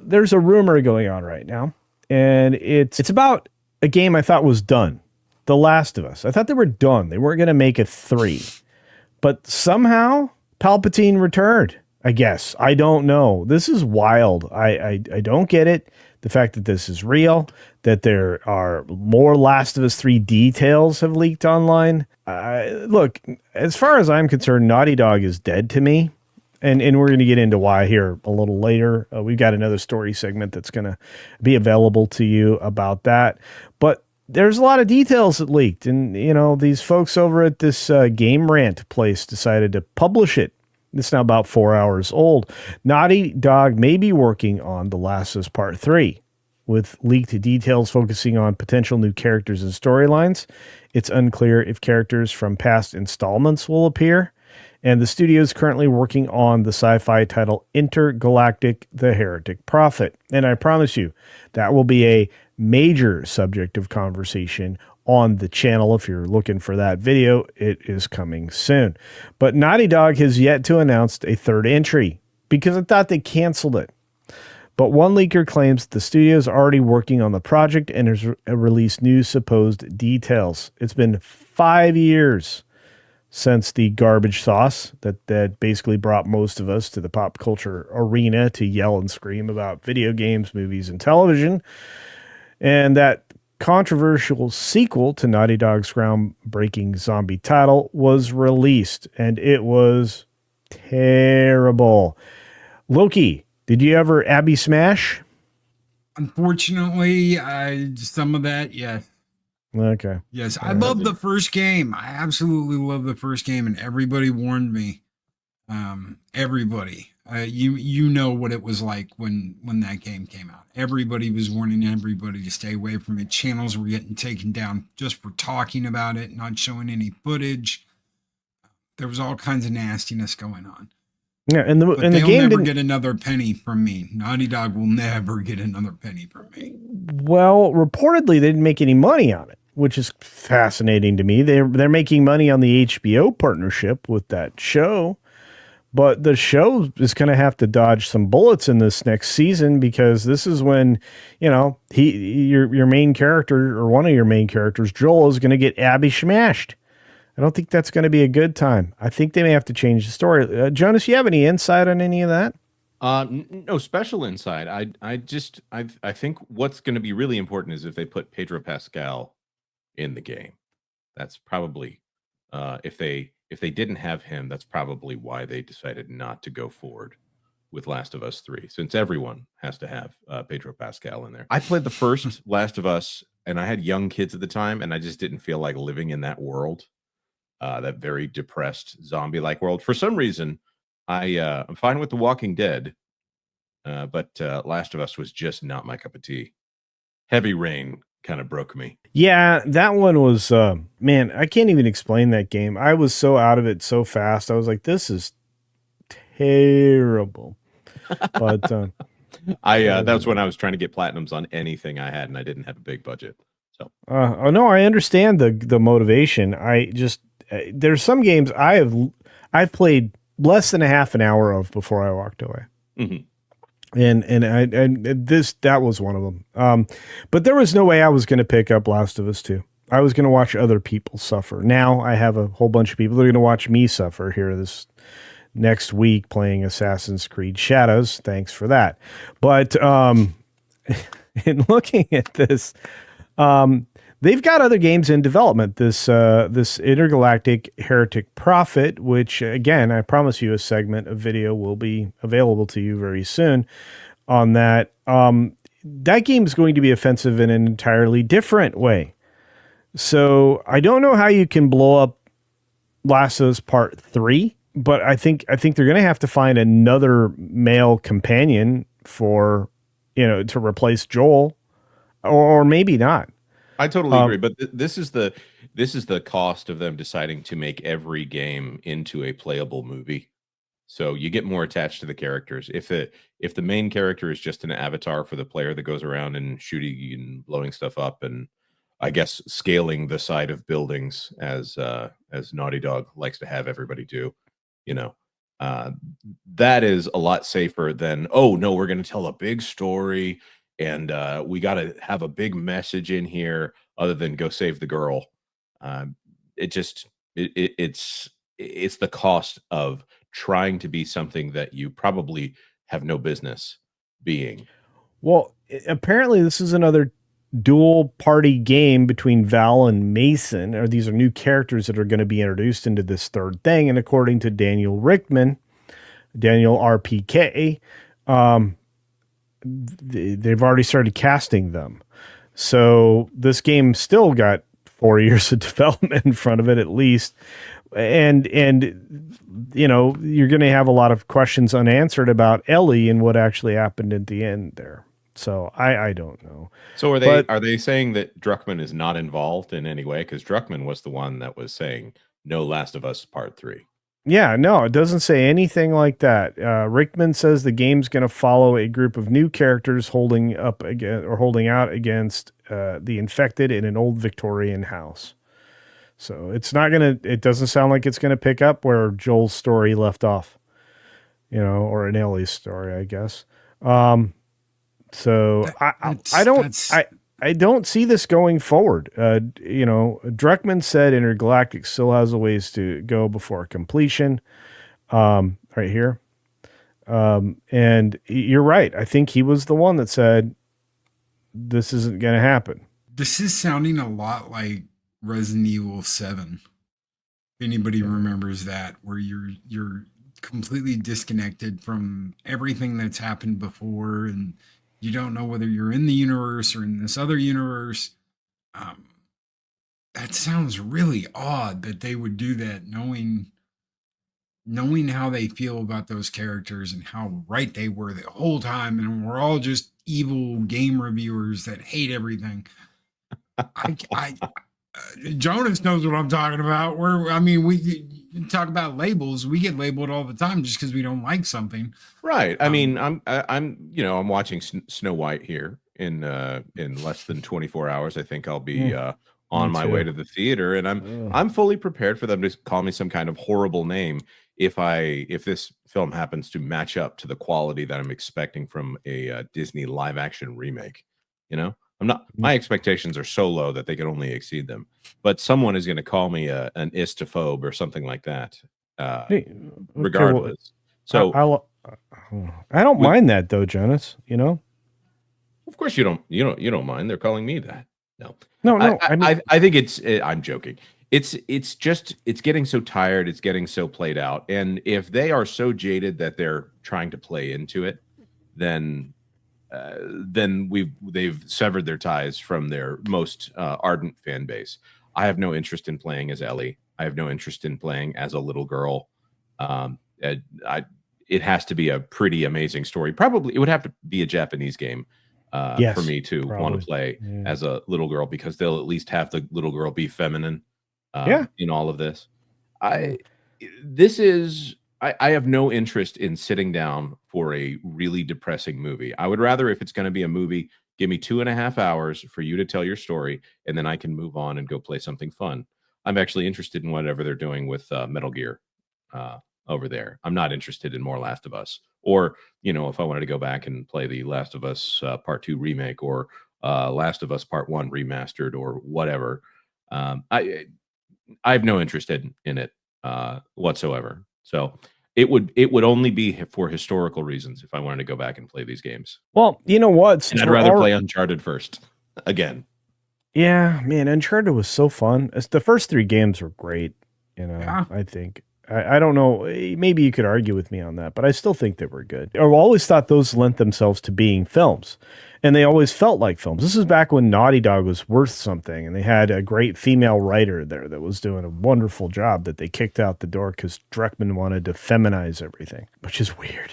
there's a rumor going on right now, and it's about a game I thought was done. The Last of Us. I thought they were done. They weren't going to make a 3. But somehow Palpatine returned, I guess. I don't know. This is wild. I don't get it. The fact that this is real, that there are more Last of Us 3 details have leaked online. Look, as far as I'm concerned, Naughty Dog is dead to me. And we're going to get into why here a little later. We've got another story segment that's going to be available to you about that. But there's a lot of details that leaked. And, you know, these folks over at this Game Rant place decided to publish it. It's now about 4 hours old. Naughty Dog may be working on The Last of Us Part 3, with leaked details focusing on potential new characters and storylines. It's unclear if characters from past installments will appear. And the studio is currently working on the sci-fi title Intergalactic: The Heretic Prophet. And I promise you, that will be a major subject of conversation on the channel. If you're looking for that video, it is coming soon. But Naughty Dog has yet to announce a third entry because I thought they canceled it. But one leaker claims the studio is already working on the project and has released new supposed details. It's been 5 years since the garbage sauce that basically brought most of us to the pop culture arena to yell and scream about video games, movies, and television. And that controversial sequel to Naughty Dog's groundbreaking zombie title was released, and it was terrible. Loki, did you ever Abby Smash? Unfortunately, some of that, yes. Okay. Yes, I love the first game. I absolutely love the first game, and everybody warned me. Everybody, you know what it was like when that game came out. Everybody was warning everybody to stay away from it. Channels were getting taken down just for talking about it, not showing any footage. There was all kinds of nastiness going on. Yeah, and the game never get another penny from me. Naughty Dog will never get another penny from me. Well, reportedly, they didn't make any money on it, which is fascinating to me. They're making money on the HBO partnership with that show, but the show is going to have to dodge some bullets in this next season because this is when, you know, your main character or one of your main characters, Joel, is going to get Abby smashed. I don't think that's going to be a good time. I think they may have to change the story. Jonas, you have any insight on any of that? No special insight. I think what's going to be really important is if they put Pedro Pascal in the game. That's probably if they didn't have him, that's probably why they decided not to go forward with Last of Us 3, since everyone has to have Pedro Pascal in there. I played the first Last of Us, and I had young kids at the time, and I just didn't feel like living in that world, that very depressed zombie-like world. For some reason, I'm fine with The Walking Dead, but Last of Us was just not my cup of tea. Heavy Rain kind of broke me. Yeah, that one was, man, I can't even explain that game. I was so out of it so fast. I was like, this is terrible. But that's when I was trying to get platinums on anything I had, and I didn't have a big budget. So, oh no, I understand the motivation. I just there's some games I've played less than a half an hour of before I walked away. Mm-hmm. And that was one of them. But there was no way I was going to pick up Last of Us 2. I was going to watch other people suffer. Now I have a whole bunch of people that are going to watch me suffer here this next week playing Assassin's Creed Shadows. Thanks for that. But in looking at this, they've got other games in development. This Intergalactic Heretic Prophet, which again, I promise you a segment of video will be available to you very soon on that. That game is going to be offensive in an entirely different way. So I don't know how you can blow up Last of Us Part 3, but I think they're going to have to find another male companion for, to replace Joel, or maybe not. I totally agree, but this is the cost of them deciding to make every game into a playable movie. So you get more attached to the characters. If the main character is just an avatar for the player that goes around and shooting and blowing stuff up, and I guess scaling the side of buildings as Naughty Dog likes to have everybody do, Uh, that is a lot safer than, oh no, we're going to tell a big story and we got to have a big message in here other than go save the girl. Um, it just it's the cost of trying to be something that you probably have no business being. Well, apparently this is another dual party game between Val and Mason, or these are new characters that are going to be introduced into this third thing. And according to Daniel Rickman, Daniel RPK, they've already started casting them. So this game still got 4 years of development in front of it at least. And you know, you're going to have a lot of questions unanswered about Ellie and what actually happened at the end there. So I don't know. So But are they saying that Druckmann is not involved in any way? Because Druckmann was the one that was saying no Last of Us Part 3. yeah, no, it doesn't say anything like that. Rickman says the game's going to follow a group of new characters holding up again or holding out against the infected in an old Victorian house. So it's not going to, it doesn't sound like it's going to pick up where Joel's story left off, you know, or an Ellie's story, I guess. So I don't see this going forward. You know, Druckmann said Intergalactic still has a ways to go before completion. Right here. And you're right. I think he was the one that said this isn't going to happen. This is sounding a lot like Resident Evil 7. If anybody remembers that, where you're completely disconnected from everything that's happened before, and you don't know whether you're in the universe or in this other universe. That sounds really odd that they would do that, knowing how they feel about those characters and how right they were the whole time, and we're all just evil game reviewers that hate everything. I Jonas knows what I'm talking about. We talk about labels. We get labeled all the time just because we don't like something. Right. I mean, I'm watching Snow White here in less than 24 hours. I think I'll be on my way to the theater, and I'm fully prepared for them to call me some kind of horrible name if this film happens to match up to the quality that I'm expecting from a Disney live action remake. You know, my expectations are so low that they can only exceed them. But someone is going to call me an istophobe or something like that. Regardless. So I don't mind that though, Jonas, you know? Of course you don't mind. They're calling me that. No. I think I'm joking. It's getting so tired. It's getting so played out. And if they are so jaded that they're trying to play into it, then they've severed their ties from their most ardent fan base. I have no interest in playing as Ellie. I have no interest in playing as a little girl. It has to be a pretty amazing story. Probably it would have to be a Japanese game for me to want to play as a little girl, because they'll at least have the little girl be feminine in all of this. I have no interest in sitting down for a really depressing movie. I would rather, if it's going to be a movie, give me 2.5 hours for you to tell your story, and then I can move on and go play something fun. I'm actually interested in whatever they're doing with Metal Gear over there. I'm not interested in more Last of Us. Or, you know, if I wanted to go back and play the Last of Us Part 2 remake, or Last of Us Part 1 remastered, or whatever. I have no interest in it whatsoever. So it would only be for historical reasons if I wanted to go back and play these games. Well, you know what? And I'd rather play Uncharted first again. Yeah, man, Uncharted was so fun. The first 3 games were great, you know, I think. I don't know. Maybe you could argue with me on that, but I still think they were good. I always thought those lent themselves to being films, and they always felt like films. This is back when Naughty Dog was worth something, and they had a great female writer there that was doing a wonderful job that they kicked out the door because Druckmann wanted to feminize everything, which is weird.